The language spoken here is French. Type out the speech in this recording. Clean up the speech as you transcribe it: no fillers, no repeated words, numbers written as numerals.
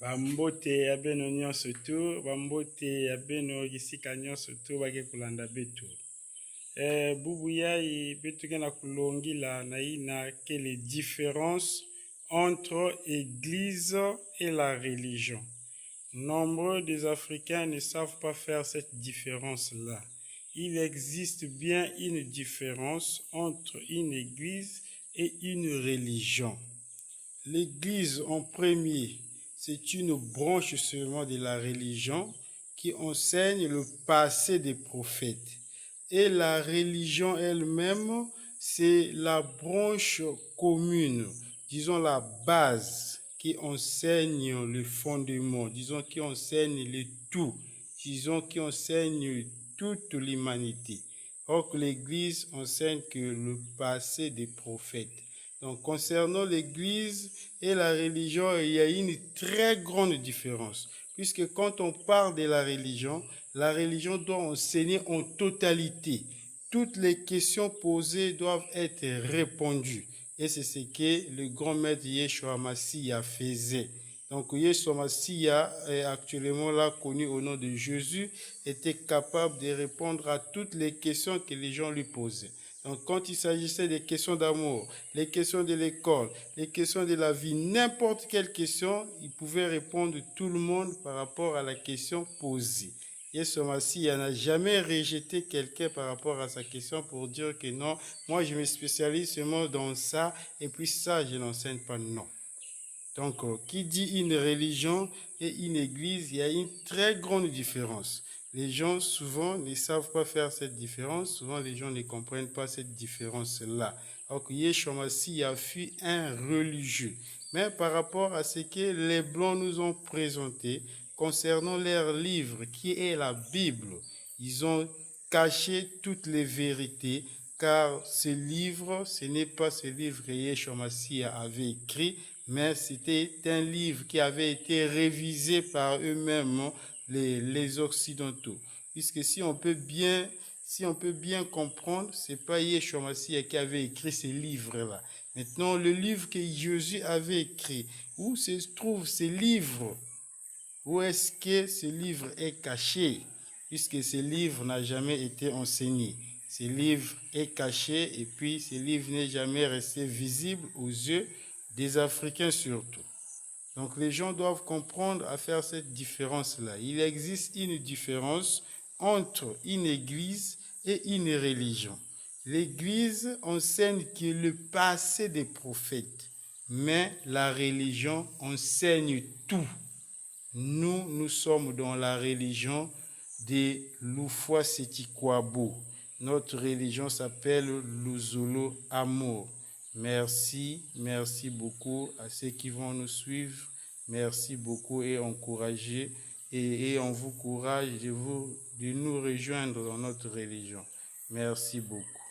Bambote ya beno nyonso tu, bambote ya beno gisika nyonso tu bake kulanda betu. Bubu yai betu kena kulongila na ina que les différences entre église et la religion. Nombreux des Africains ne savent pas faire cette différence-là. Il existe bien une différence entre une église et une religion. L'église en premier, c'est une branche seulement de la religion qui enseigne le passé des prophètes. Et la religion elle-même, c'est la branche commune, disons la base qui enseigne le fondement, disons qui enseigne le tout, disons qui enseigne toute l'humanité. Or que l'Église enseigne que le passé des prophètes. Donc, concernant l'Église et la religion, il y a une très grande différence. Puisque quand on parle de la religion doit enseigner en totalité. Toutes les questions posées doivent être répondues. Et c'est ce que le grand maître Yeshua Mashiach faisait. Donc, Yeshua Mashiach est actuellement là, connu au nom de Jésus, était capable de répondre à toutes les questions que les gens lui posaient. Donc, quand il s'agissait des questions d'amour, les questions de l'école, les questions de la vie, n'importe quelle question, il pouvait répondre tout le monde par rapport à la question posée. Yeshua Mashiach n'a jamais rejeté quelqu'un par rapport à sa question pour dire que non, moi je me spécialise seulement dans ça et puis ça je n'enseigne pas, non. Donc, qui dit une religion et une église, il y a une très grande différence. Les gens, souvent, ne savent pas faire cette différence. Souvent, les gens ne comprennent pas cette différence-là. Alors que Yeshua Mashiach fut un religieux. Mais par rapport à ce que les Blancs nous ont présenté concernant leur livre, qui est la Bible, ils ont caché toutes les vérités, car ce livre, ce n'est pas ce livre que Yeshua Mashiach avait écrit, mais c'était un livre qui avait été révisé par eux-mêmes, les Occidentaux. Puisque si on peut bien comprendre, c'est pas Yeshua Mashiach qui avait écrit ce livre-là. Maintenant, le livre que Jésus avait écrit, où se trouve ce livre? Où est-ce que ce livre est caché? Puisque ce livre n'a jamais été enseigné. Ce livre est caché et puis ce livre n'est jamais resté visible aux yeux des Africains surtout. Donc les gens doivent comprendre à faire cette différence-là. Il existe une différence entre une église et une religion. L'église enseigne que le passé des prophètes, mais la religion enseigne tout. Nous sommes dans la religion de Lufwa Setikwabo. Notre religion s'appelle Luzolo Amour. Merci beaucoup à ceux qui vont nous suivre. Merci beaucoup et encouragez et on vous encourage de nous rejoindre dans notre religion. Merci beaucoup.